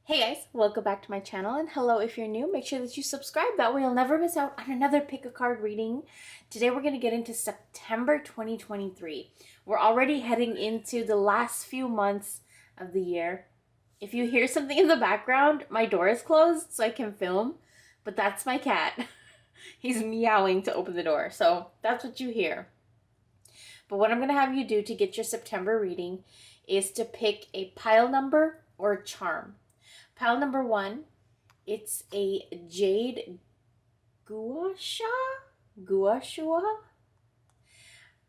Hey guys, welcome back to my channel, and hello if you're new, make sure that you subscribe, that way you'll never miss out on another pick a card reading. Today we're going to get into September 2023. We're already heading into the last few months of the year. If you hear something in the background, my door is closed so I can film, but that's my cat. He's meowing to open the door, so that's what you hear. But what I'm going to have you do to get your September reading is to pick a pile number or a charm. Pile number 1, it's a jade gua sha.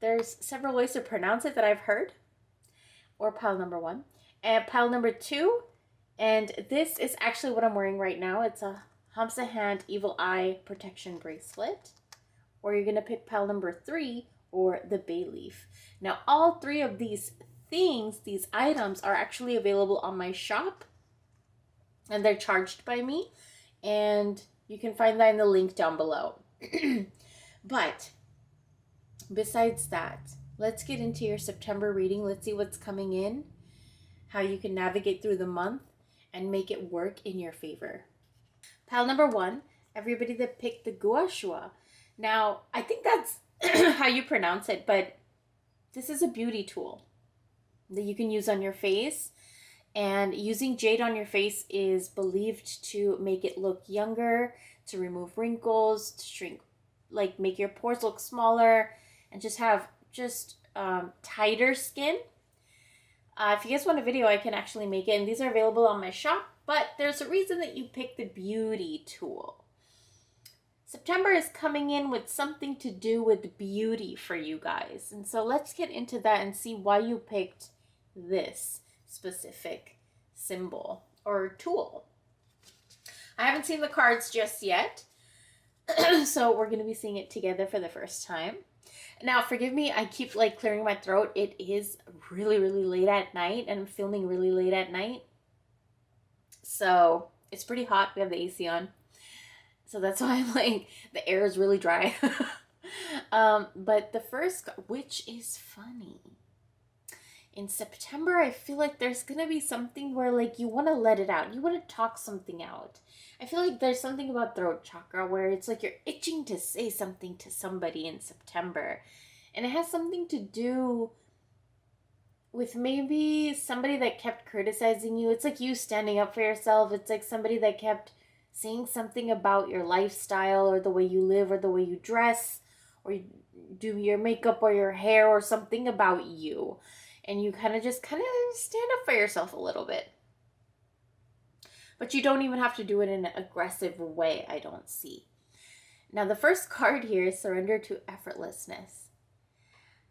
There's several ways to pronounce it that I've heard. Or pile number 1. And pile number 2, and this is actually what I'm wearing right now. It's a Hamsa Hand Evil Eye Protection Bracelet. Or you're going to pick pile number 3, or the bay leaf. Now, all three of these things, these items, are actually available on my shop. And they're charged by me, and you can find that in the link down below. But besides that, let's get into your September reading. Let's see what's coming in, how you can navigate through the month and make it work in your favor. Pile number 1, everybody that picked the gua sha. Now, I think that's how you pronounce it, but this is a beauty tool that you can use on your face. And using jade on your face is believed to make it look younger, to remove wrinkles, to shrink, like make your pores look smaller, and just have tighter skin. If you guys want a video, I can actually make it, and these are available on my shop, but there's a reason that you picked the beauty tool. September is coming in with something to do with beauty for you guys, and so let's get into that and see why you picked this specific symbol or tool. I haven't seen the cards just yet, so we're going to be seeing it together for the first time. Now, forgive me, I keep clearing my throat. It is really late at night, and I'm filming really late at night, so it's pretty hot. We have the AC on, so that's why I'm the air is really dry. But the first, which is funny. In September, I feel like there's going to be something where you want to let it out. You want to talk something out. I feel like there's something about throat chakra where it's you're itching to say something to somebody in September. And it has something to do with maybe somebody that kept criticizing you. It's you standing up for yourself. It's somebody that kept saying something about your lifestyle or the way you live or the way you dress or you do your makeup or your hair or something about you. And you kind of stand up for yourself a little bit. But you don't even have to do it in an aggressive way, I don't see. Now, the first card here is Surrender to Effortlessness.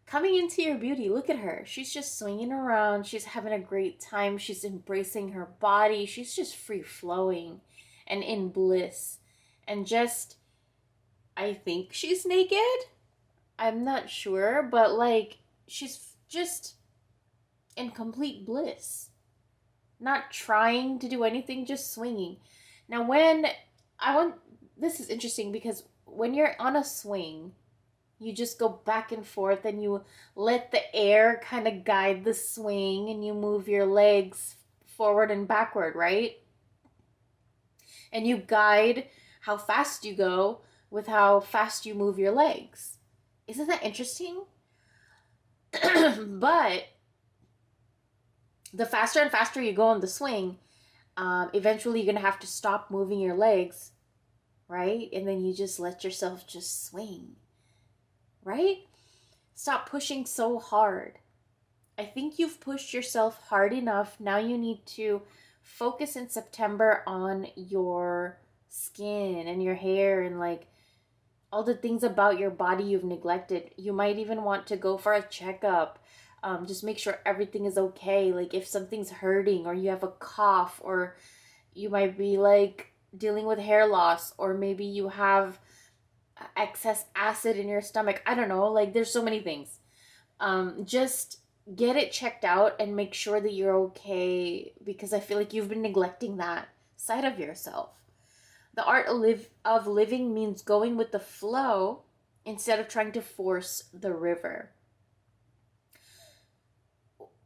Coming into your beauty, look at her. She's just swinging around. She's having a great time. She's embracing her body. She's just free-flowing and in bliss. And I think she's naked. I'm not sure, but she's just in complete bliss, not trying to do anything, just swinging. Now, this is interesting because when you're on a swing, you just go back and forth and you let the air kind of guide the swing and you move your legs forward and backward, right? And you guide how fast you go with how fast you move your legs. Isn't that interesting? But the faster and faster you go on the swing, eventually you're going to have to stop moving your legs, right? And then you just let yourself just swing, right? Stop pushing so hard. I think you've pushed yourself hard enough. Now you need to focus in September on your skin and your hair and all the things about your body you've neglected. You might even want to go for a checkup. Just make sure everything is okay. If something's hurting or you have a cough or you might be dealing with hair loss or maybe you have excess acid in your stomach. I don't know. There's so many things. Just get it checked out and make sure that you're okay, because I feel like you've been neglecting that side of yourself. The art of living means going with the flow instead of trying to force the river.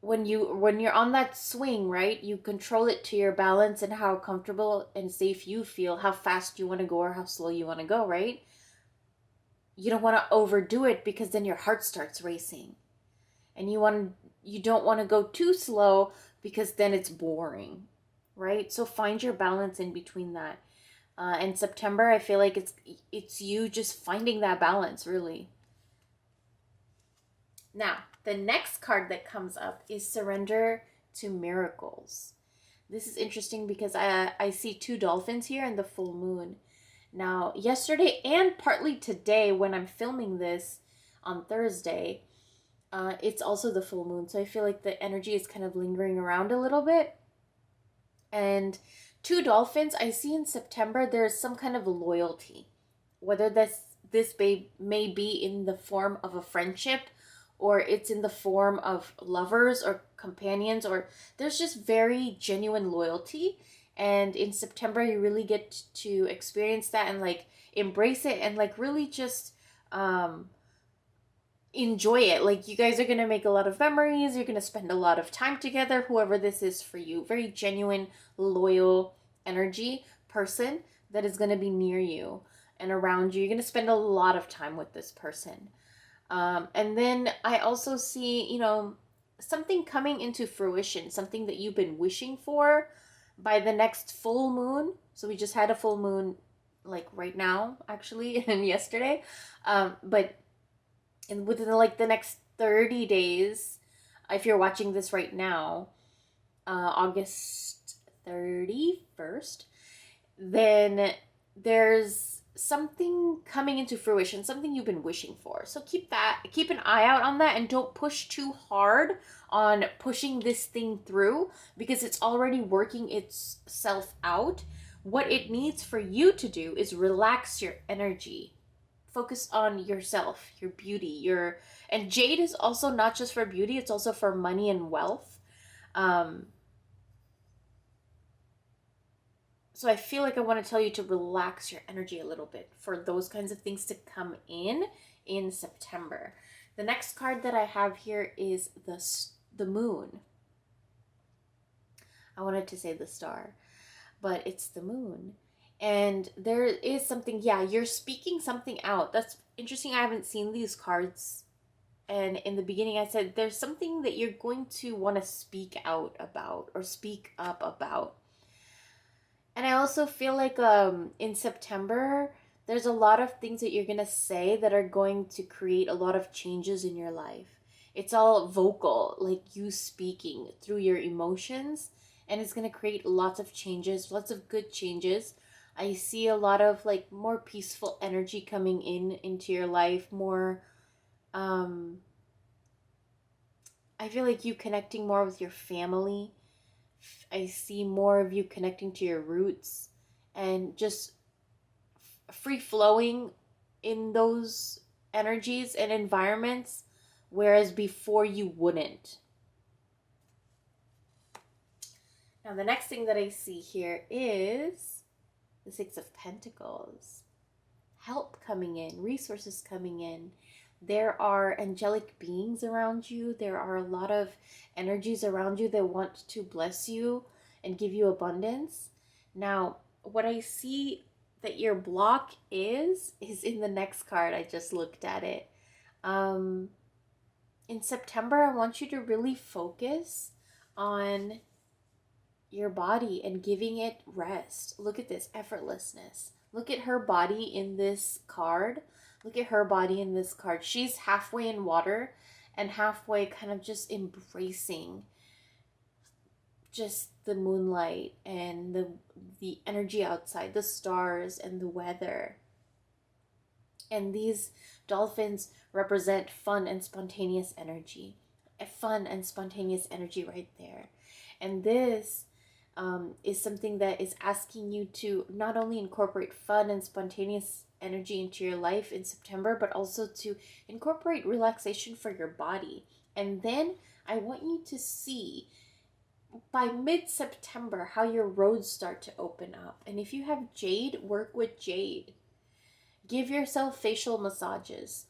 when you're on that swing, right? You control it to your balance and how comfortable and safe you feel, how fast you want to go or how slow you want to go, right? You don't want to overdo it because then your heart starts racing. And you don't want to go too slow because then it's boring, right? So find your balance in between that. And September, I feel like it's you just finding that balance, really. Now, the next card that comes up is Surrender to Miracles. This is interesting because I see two dolphins here and the full moon. Now, yesterday and partly today, when I'm filming this on Thursday, it's also the full moon. So I feel like the energy is kind of lingering around a little bit. And two dolphins, I see in September, there's some kind of loyalty. Whether this may be in the form of a friendship, or it's in the form of lovers or companions, or there's just very genuine loyalty. And in September, you really get to experience that and like embrace it and like really just enjoy it. Like, you guys are going to make a lot of memories. You're going to spend a lot of time together, whoever this is for you. Very genuine, loyal energy person that is going to be near you and around you. You're going to spend a lot of time with this person. And then I also see, something coming into fruition, something that you've been wishing for by the next full moon. So we just had a full moon like right now, actually, and yesterday. But within like the next 30 days, if you're watching this right now, August 31st, then there's something coming into fruition, something you've been wishing for. So keep an eye out on that, and don't push too hard on pushing this thing through because it's already working itself out. What it needs for you to do is relax your energy. Focus on yourself, your beauty, and jade is also not just for beauty, it's also for money and wealth. So I feel like I want to tell you to relax your energy a little bit for those kinds of things to come in September. The next card that I have here is the moon. I wanted to say the star, but it's the moon. And there is something, you're speaking something out. That's interesting. I haven't seen these cards. And in the beginning, I said there's something that you're going to want to speak out about or speak up about. And I also feel like in September, there's a lot of things that you're going to say that are going to create a lot of changes in your life. It's all vocal, like you speaking through your emotions. And it's going to create lots of changes, lots of good changes. I see a lot of like more peaceful energy coming into your life, more I feel like you connecting more with your family. I see more of you connecting to your roots and just free flowing in those energies and environments, whereas before you wouldn't. Now the next thing that I see here is the Six of Pentacles. Help coming in, resources coming in. There are angelic beings around you. There are a lot of energies around you that want to bless you and give you abundance. Now, what I see that your block is in the next card. I just looked at it. In September, I want you to really focus on your body and giving it rest. Look at this effortlessness. Look at her body in this card. Look at her body in this card. She's halfway in water and halfway kind of just embracing just the moonlight and the energy outside, the stars and the weather. And these dolphins represent fun and spontaneous energy. A fun and spontaneous energy right there. And this is something that is asking you to not only incorporate fun and spontaneous energy into your life in September, but also to incorporate relaxation for your body. And then I want you to see by mid-September how your roads start to open up. And if you have jade, work with jade. Give yourself facial massages.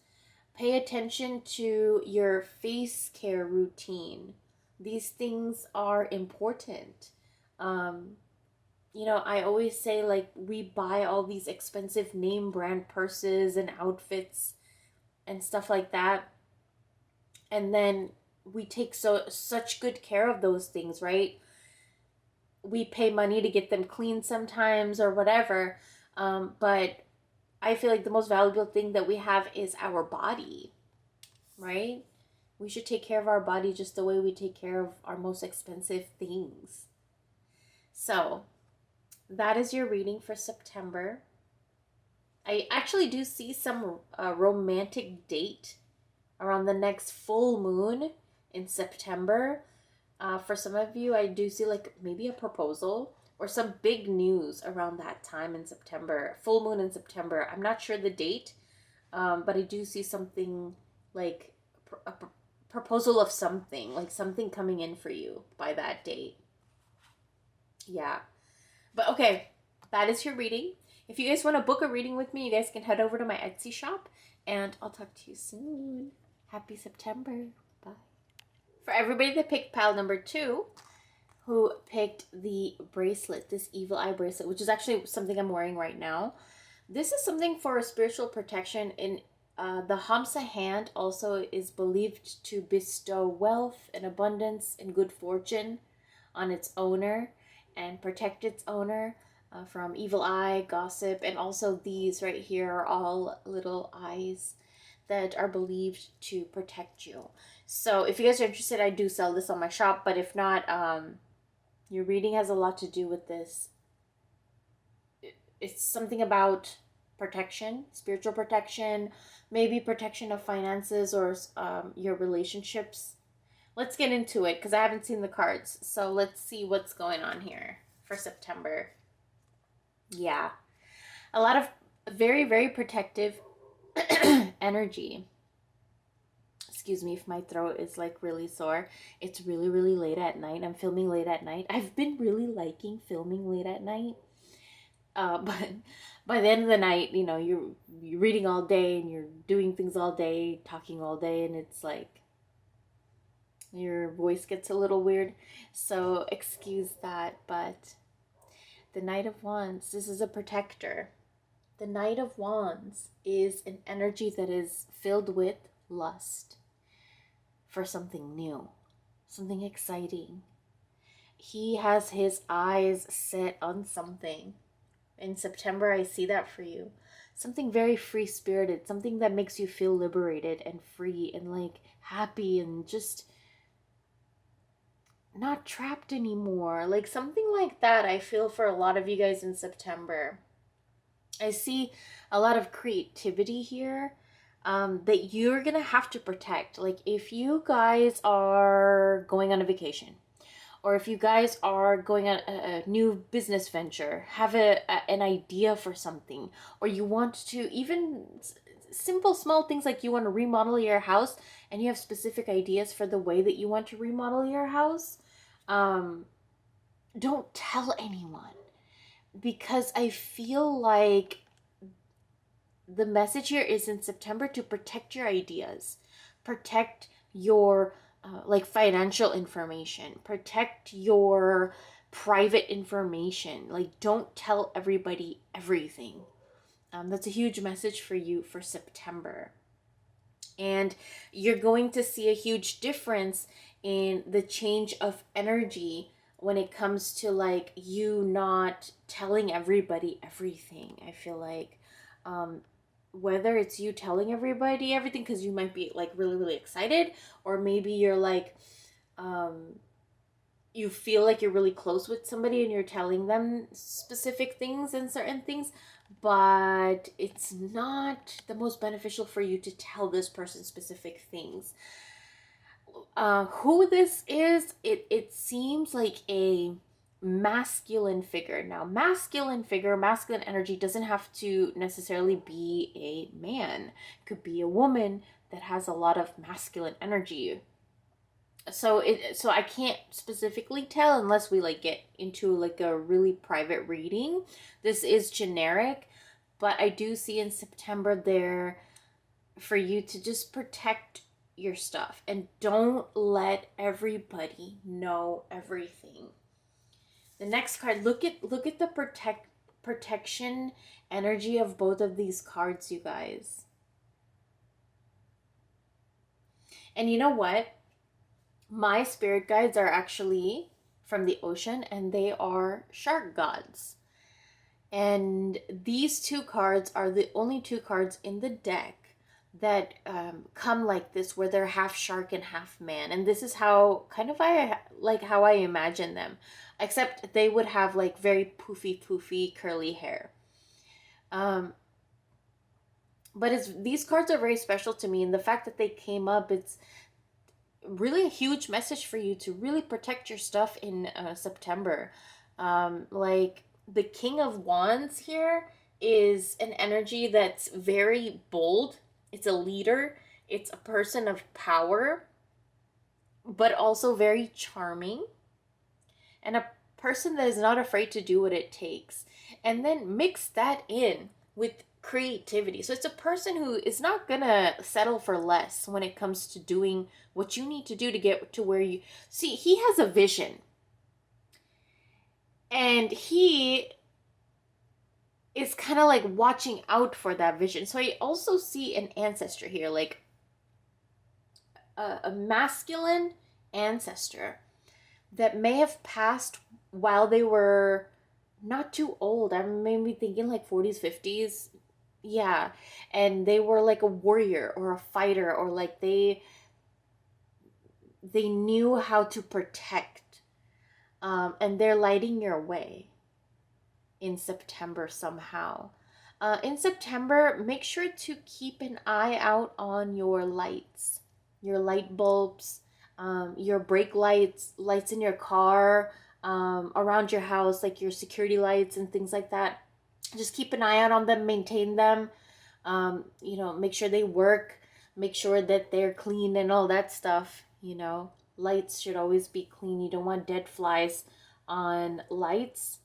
Pay attention to your face care routine. These things are important. Um, I always say, like, we buy all these expensive name brand purses and outfits and stuff like that, and then we take such good care of those things, right? We pay money to get them clean sometimes or whatever, but I feel like the most valuable thing that we have is our body, right? We should take care of our body just the way we take care of our most expensive things. So that is your reading for September. I actually do see some romantic date around the next full moon in September. For some of you, I do see like maybe a proposal or some big news around that time in September. Full moon in September. I'm not sure the date, but I do see something like a proposal of something, like something coming in for you by that date. Yeah. But okay, that is your reading. If you guys want to book a reading with me, you guys can head over to my Etsy shop, and I'll talk to you soon. Happy September. Bye. For everybody that picked pile number 2, who picked the bracelet, this evil eye bracelet, which is actually something I'm wearing right now. This is something for spiritual protection. In the Hamsa hand also is believed to bestow wealth and abundance and good fortune on its owner and protect its owner from evil eye, gossip, and also these right here are all little eyes that are believed to protect you. So if you guys are interested, I do sell this on my shop, but if not, your reading has a lot to do with this. It's something about protection, spiritual protection, maybe protection of finances or your relationships. Let's get into it because I haven't seen the cards. So let's see what's going on here for September. Yeah. A lot of very, very protective energy. Excuse me if my throat is like really sore. It's really, really late at night. I'm filming late at night. I've been really liking filming late at night. But by the end of the night, you're reading all day and you're doing things all day, talking all day, and it's like your voice gets a little weird. So excuse that, but the Knight of Wands, this is a protector. The Knight of Wands is an energy that is filled with lust for something new, something exciting. He has his eyes set on something. In September, I see that for you. Something very free-spirited, something that makes you feel liberated and free and like happy and just not trapped anymore. Like something like that I feel for a lot of you guys in September. I see a lot of creativity here that you're going to have to protect. Like if you guys are going on a vacation, or if you guys are going on a new business venture, have an idea for something, or you want to even simple small things like you want to remodel your house and you have specific ideas for the way that you want to remodel your house, don't tell anyone, because I feel like the message here is in September to protect your ideas, protect your like financial information, protect your private information. Like don't tell everybody everything. That's a huge message for you for September. And you're going to see a huge difference in the change of energy when it comes to like you not telling everybody everything. I feel like whether it's you telling everybody everything because you might be like really, really excited, or maybe you're like you feel like you're really close with somebody and you're telling them specific things and certain things, but it's not the most beneficial for you to tell this person specific things. Who this is, it seems like a masculine figure. Now, masculine energy doesn't have to necessarily be a man. It could be a woman that has a lot of masculine energy. So I can't specifically tell unless we like get into like a really private reading. This is generic, but I do see in September there for you to just protect your stuff and don't let everybody know everything. The next card, look at the protection energy of both of these cards, you guys. And you know what? My spirit guides are actually from the ocean, and they are shark gods. And these two cards are the only two cards in the deck that come like this, where they're half shark and half man. And this is how kind of how I imagine them, except they would have like very poofy curly hair. But these cards are very special to me, and the fact that they came up, it's really a huge message for you to really protect your stuff in September. Like the King of Wands here is an energy that's very bold. It's a leader. It's a person of power, but also very charming, and a person that is not afraid to do what it takes. And then mix that in with creativity. So it's a person who is not gonna settle for less when it comes to doing what you need to do to get to where you see. He has a vision, and he is kind of like watching out for that vision. So I also see an ancestor here, like a masculine ancestor that may have passed while they were not too old. I'm maybe thinking like 40s, 50s. Yeah. And they were like a warrior or a fighter, or like they knew how to protect. And they're lighting your way in September somehow. In September, make sure to keep an eye out on your lights, your light bulbs, your brake lights in your car, around your house, like your security lights and things like that. Just keep an eye out on them, maintain them, make sure they work, make sure that they're clean and all that stuff. Lights should always be clean. You don't want dead flies on lights,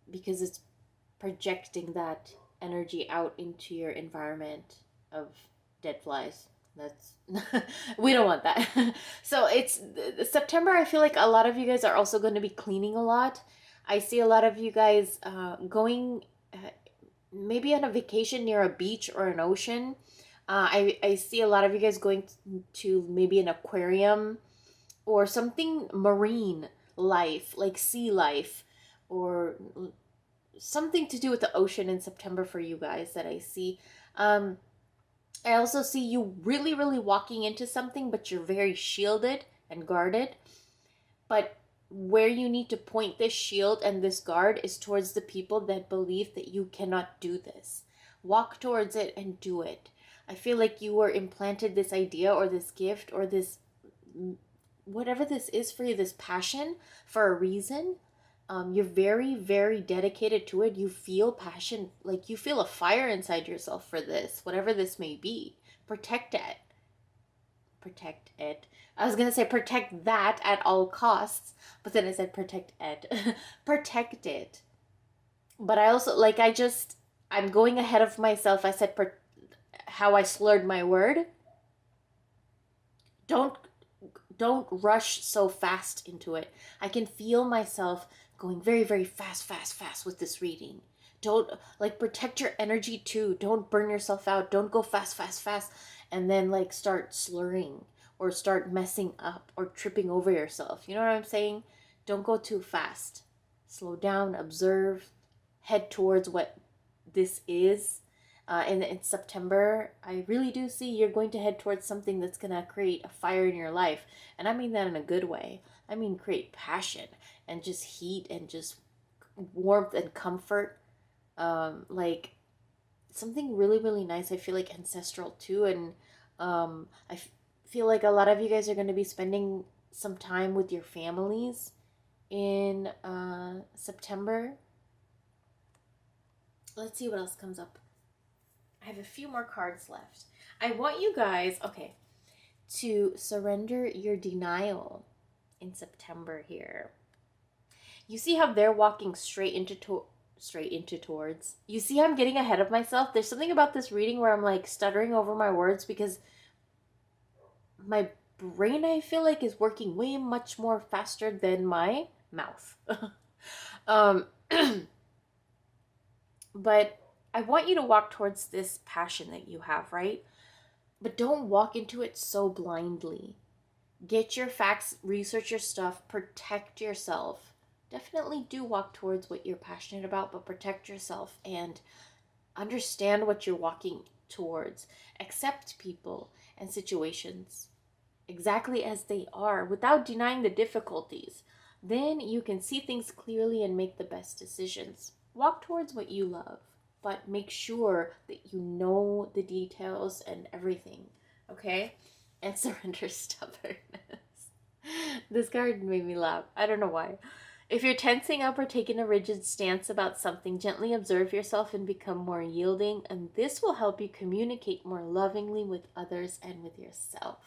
because it's projecting that energy out into your environment of dead flies. That's we don't want that. So it's September. I feel like a lot of you guys are also going to be cleaning a lot. I see a lot of you guys going maybe on a vacation near a beach or an ocean. I see a lot of you guys going to maybe an aquarium or something marine life, like sea life, or something to do with the ocean in September for you guys that I see. I also see you really, really walking into something, but you're very shielded and guarded. But where you need to point this shield and this guard is towards the people that believe that you cannot do this. Walk towards it and do it. I feel like you were implanted this idea or this gift or this, whatever this is for you, this passion for a reason. You're very, very dedicated to it. You feel passion, like you feel a fire inside yourself for this, whatever this may be. Protect it. Protect it. I was going to say protect that at all costs, but then I said protect it. Protect it. But I also, I'm going ahead of myself. I said how I slurred my word. Don't rush so fast into it. I can feel myself going very, very fast with this reading. Don't, protect your energy too. Don't burn yourself out. Don't go fast and then start slurring or start messing up or tripping over yourself. You know what I'm saying? Don't go too fast. Slow down, observe, head towards what this is. In September, I really do see you're going to head towards something that's going to create a fire in your life. And I mean that in a good way. I mean create passion and just heat and just warmth and comfort. Something really, really nice. I feel like ancestral too. And I feel like a lot of you guys are going to be spending some time with your families in September. Let's see what else comes up. I have a few more cards left. I want you guys, to surrender your denial in September here. You see how they're walking straight straight into towards. You see, I'm getting ahead of myself. There's something about this reading where I'm like stuttering over my words because my brain, I feel like, is working way much more faster than my mouth. um, but I want you to walk towards this passion that you have, right? But don't walk into it so blindly. Get your facts, research your stuff, protect yourself. Definitely do walk towards what you're passionate about, but protect yourself and understand what you're walking towards. Accept people and situations exactly as they are without denying the difficulties. Then you can see things clearly and make the best decisions. Walk towards what you love, but make sure that you know the details and everything, okay? And surrender stubbornness. This card made me laugh. I don't know why. If you're tensing up or taking a rigid stance about something, gently observe yourself and become more yielding, and this will help you communicate more lovingly with others and with yourself.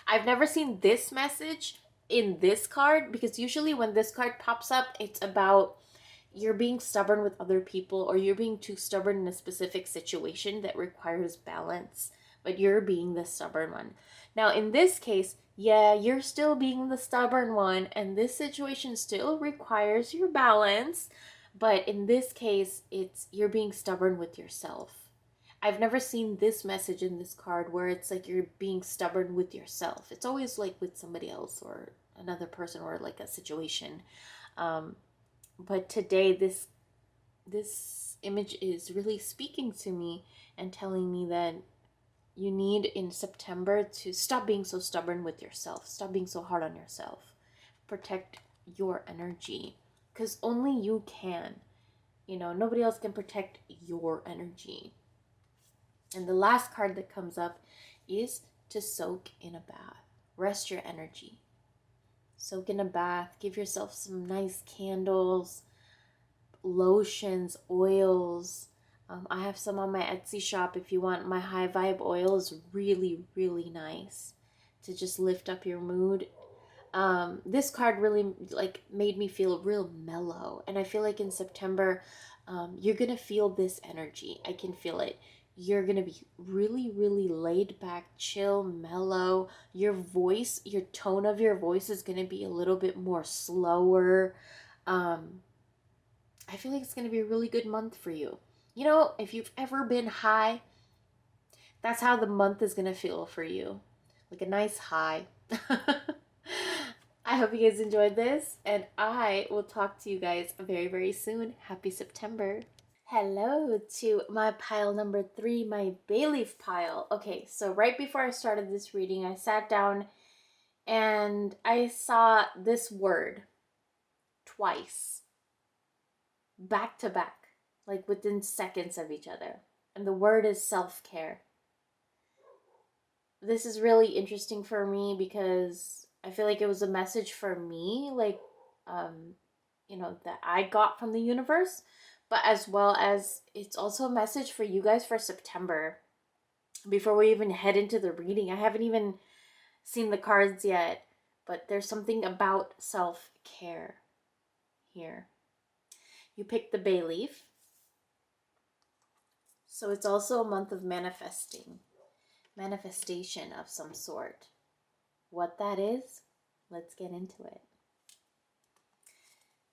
I've never seen this message in this card because usually when this card pops up, it's about you're being stubborn with other people or you're being too stubborn in a specific situation that requires balance, but you're being the stubborn one. Now, in this case, yeah, you're still being the stubborn one and this situation still requires your balance, but in this case, it's you're being stubborn with yourself. I've never seen this message in this card where it's like you're being stubborn with yourself. It's always like with somebody else or another person or like a situation. But today, this image is really speaking to me and telling me that you need in September to stop being so stubborn with yourself. Stop being so hard on yourself. Protect your energy because only you can. You know, nobody else can protect your energy. And the last card that comes up is to soak in a bath. Rest your energy. Soak in a bath. Give yourself some nice candles, lotions, oils. I have some on my Etsy shop if you want. My high vibe oil is really, really nice to just lift up your mood. This card really like made me feel real mellow. And I feel like in September, you're going to feel this energy. I can feel it. You're going to be really, really laid back, chill, mellow. Your voice, your tone of your voice is going to be a little bit more slower. I feel like it's going to be a really good month for you. You know, if you've ever been high, that's how the month is going to feel for you. Like a nice high. I hope you guys enjoyed this, and I will talk to you guys very, very soon. Happy September. Hello to my pile number 3, my bay leaf pile. Okay, so right before I started this reading, I sat down and I saw this word twice, back to back, like within seconds of each other. And the word is self-care. This is really interesting for me because I feel like it was a message for me, like, that I got from the universe, but as well as it's also a message for you guys for September. Before we even head into the reading, I haven't even seen the cards yet, but there's something about self-care here. You picked the bay leaf, so it's also a month of manifestation of some sort. What that is, let's get into it.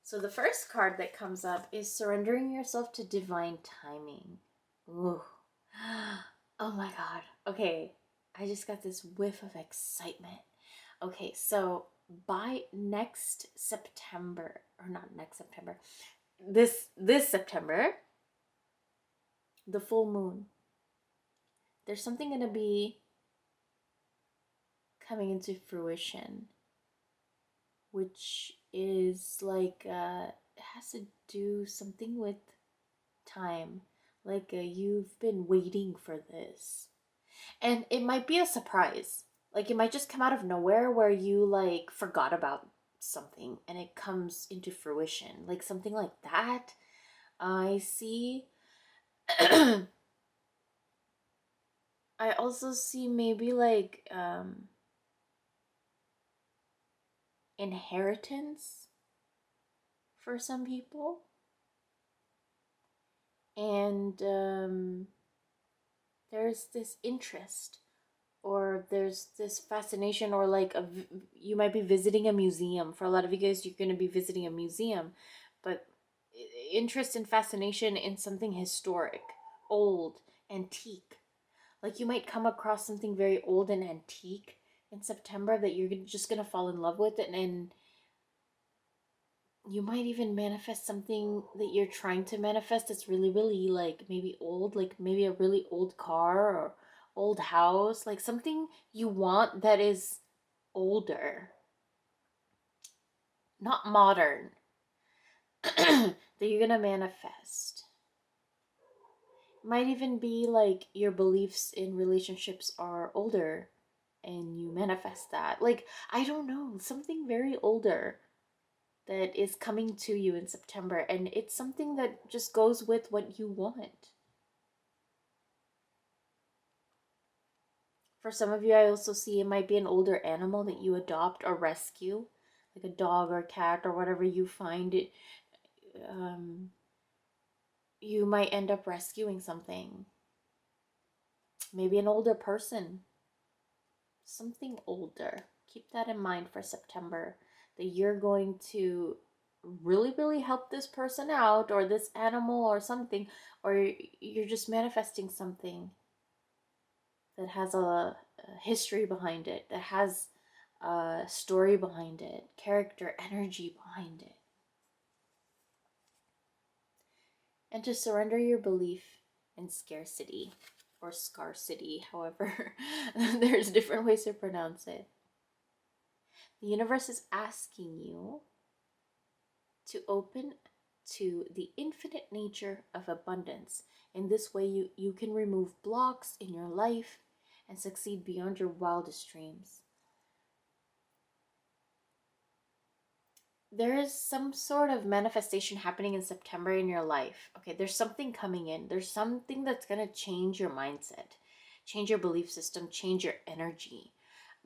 So the first card that comes up is surrendering yourself to divine timing. Ooh. Oh my God. Okay. I just got this whiff of excitement. Okay, so by next September, or not next September, this September, the full moon, there's something going to be coming into fruition, which is like it has to do something with time, like you've been waiting for this, and it might be a surprise, like it might just come out of nowhere where you like forgot about something and it comes into fruition, like something like that. I see. I also see maybe like inheritance for some people. And there's this interest, or there's this fascination, or like you might be visiting a museum. For a lot of you guys, you're going to be visiting a museum, but interest and fascination in something historic, old, antique. Like you might come across something very old and antique in September that you're just going to fall in love with it, and you might even manifest something that you're trying to manifest that's really, really like maybe old, like maybe a really old car or old house, like something you want that is older, not modern, that you're gonna manifest. It might even be like your beliefs in relationships are older and you manifest that. Like, I don't know, something very older that is coming to you in September, and it's something that just goes with what you want. For some of you, I also see it might be an older animal that you adopt or rescue, like a dog or cat or whatever you find it. Um, you might end up rescuing something. Maybe an older person, something older. Keep that in mind for September, that you're going to really, really help this person out, or this animal, or something, or you're just manifesting something that has a history behind it, that has a story behind it, character, energy behind it. And to surrender your belief in scarcity or scarcity, however, there's different ways to pronounce it. The universe is asking you to open to the infinite nature of abundance. In this way, you can remove blocks in your life and succeed beyond your wildest dreams. There is some sort of manifestation happening in September in your life. Okay, there's something coming in. There's something that's going to change your mindset, change your belief system, change your energy.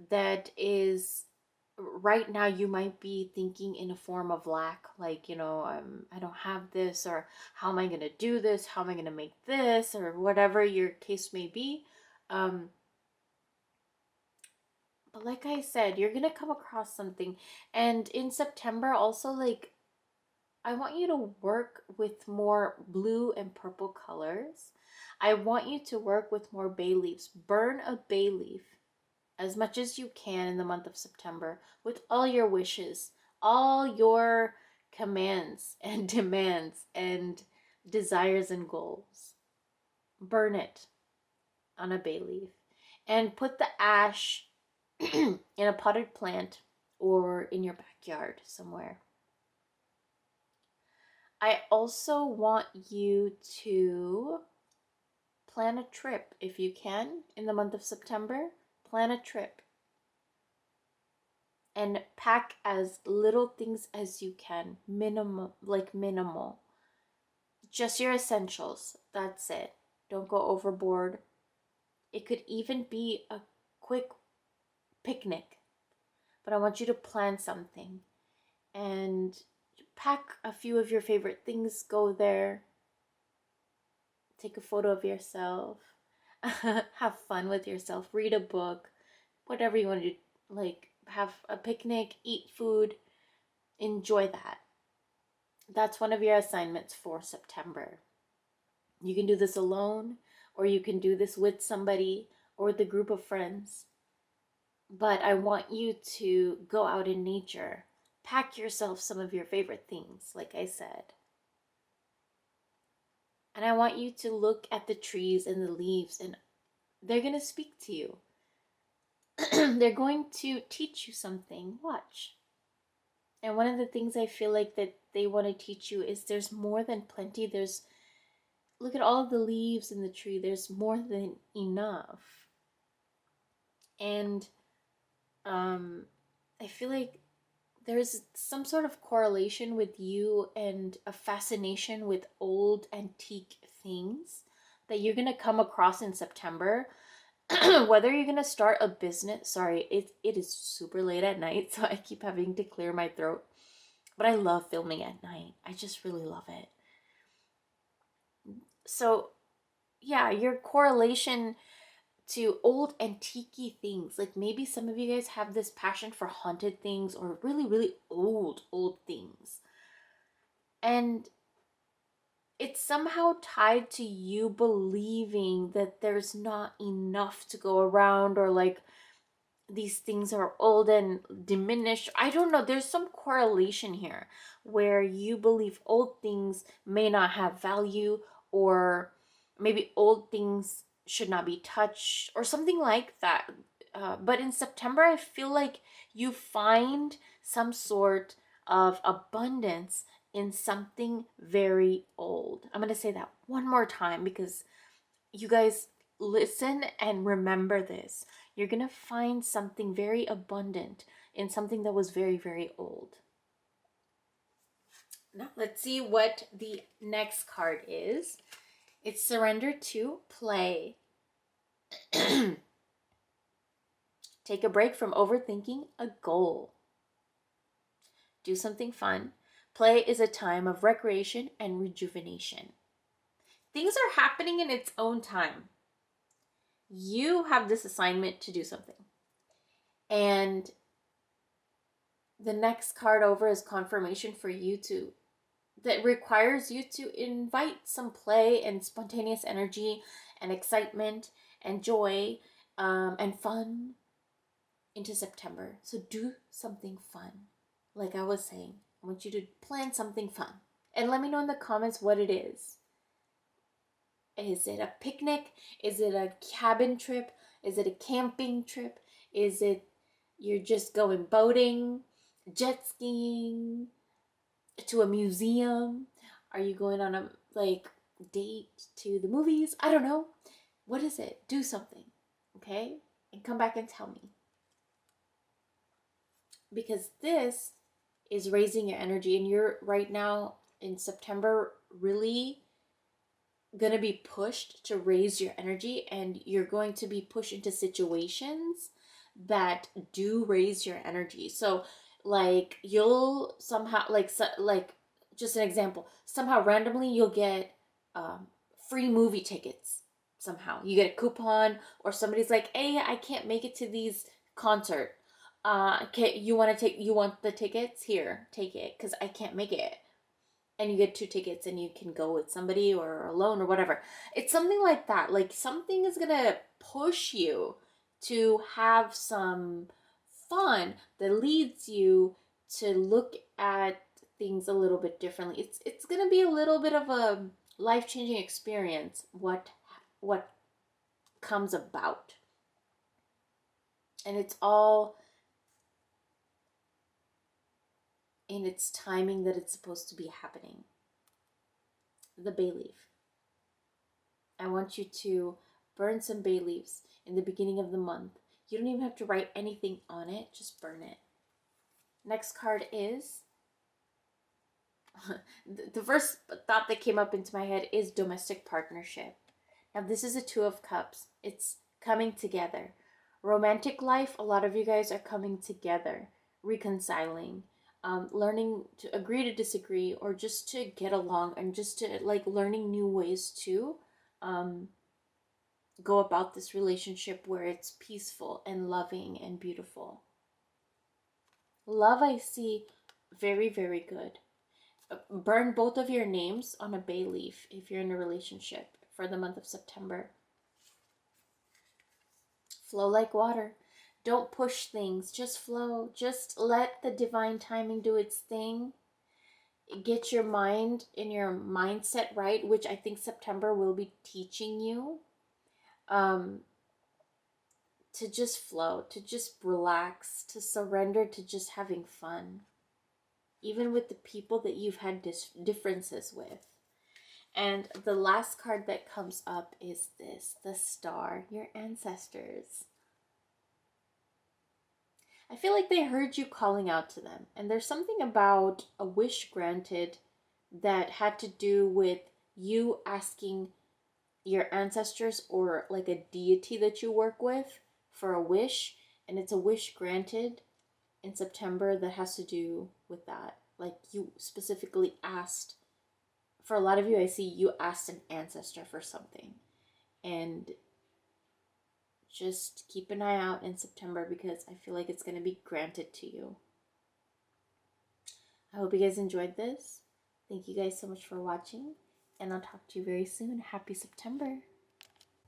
That is, right now you might be thinking in a form of lack, like, I don't have this, or how am I going to do this? How am I going to make this? Or whatever your case may be. But like I said, you're going to come across something. And in September, also, like, I want you to work with more blue and purple colors. I want you to work with more bay leaves. Burn a bay leaf as much as you can in the month of September with all your wishes, all your commands and demands and desires and goals. Burn it on a bay leaf and put the ash in a potted plant or in your backyard somewhere. I also want you to plan a trip if you can in the month of September. Plan a trip and pack as little things as you can. Minimal. Just your essentials. That's it. Don't go overboard. It could even be a quick picnic, but I want you to plan something and pack a few of your favorite things. Go there, take a photo of yourself, have fun with yourself, read a book, whatever you want to do. Like, have a picnic, eat food, enjoy that. That's one of your assignments for September. You can do this alone, or you can do this with somebody or with a group of friends. But I want you to go out in nature. Pack yourself some of your favorite things, like I said. And I want you to look at the trees and the leaves, and they're going to speak to you. They're going to teach you something. Watch. And one of the things I feel like that they want to teach you is there's more than plenty. Look at all of the leaves in the tree. There's more than enough. And I feel like there's some sort of correlation with you and a fascination with old antique things that you're going to come across in September. Whether you're going to start a business, sorry, it is super late at night, so I keep having to clear my throat. But I love filming at night. I just really love it. So yeah, your correlation to old antique things. Like maybe some of you guys have this passion for haunted things or really, really old things. And it's somehow tied to you believing that there's not enough to go around, or like these things are old and diminished. I don't know. There's some correlation here where you believe old things may not have value, or maybe old things should not be touched, or something like that. But in September, I feel like you find some sort of abundance in something very old. I'm going to say that one more time because you guys listen and remember this. You're going to find something very abundant in something that was very, very old. Now, let's see what the next card is. It's surrender to play. Take a break from overthinking a goal. Do something fun. Play is a time of recreation and rejuvenation. Things are happening in its own time. You have this assignment to do something. And the next card over is confirmation for you to, that requires you to invite some play and spontaneous energy and excitement and joy and fun into September. So do something fun. Like I was saying, I want you to plan something fun. And let me know in the comments what it is. Is it a picnic? Is it a cabin trip? Is it a camping trip? Is it you're just going boating, jet skiing, to a museum? Are you going on a date to the movies? I don't know. What is it? Do something, okay? And come back and tell me. Because this is raising your energy, and you're right now in September really going to be pushed to raise your energy, and you're going to be pushed into situations that do raise your energy. So like you'll somehow like just an example, somehow randomly you'll get free movie tickets. Somehow you get a coupon, or somebody's like, hey, I can't make it to these concert, you want to take, you want the tickets, here, take it because I can't make it. And you get 2 tickets and you can go with somebody or alone or whatever. It's something like that. Like something is gonna push you to have some fun that leads you to look at things a little bit differently. It's gonna be a little bit of a life-changing experience what comes about. And it's all in its timing that it's supposed to be happening. The bay leaf. I want you to burn some bay leaves in the beginning of the month. You don't even have to write anything on it, just burn it. Next card is the first thought that came up into my head is domestic partnership. Now, this is a 2 of Cups. It's coming together. Romantic life, a lot of you guys are coming together, reconciling, learning to agree to disagree, or just to get along, and just to learning new ways to go about this relationship where it's peaceful and loving and beautiful. Love, I see very, very good. Burn both of your names on a bay leaf if you're in a relationship for the month of September. Flow like water. Don't push things, just flow. Just let the divine timing do its thing. Get your mind and your mindset right, which I think September will be teaching you. To just flow, to just relax, to surrender to just having fun, even with the people that you've had differences with. And the last card that comes up is this, the Star, your ancestors. I feel like they heard you calling out to them, and there's something about a wish granted that had to do with you asking your ancestors or like a deity that you work with for a wish, and it's a wish granted in September that has to do with that. Like you specifically asked for a lot of you, I see you asked an ancestor for something. And just keep an eye out in September because I feel like it's going to be granted to you. I hope you guys enjoyed this. Thank you guys so much for watching, and I'll talk to you very soon. Happy September.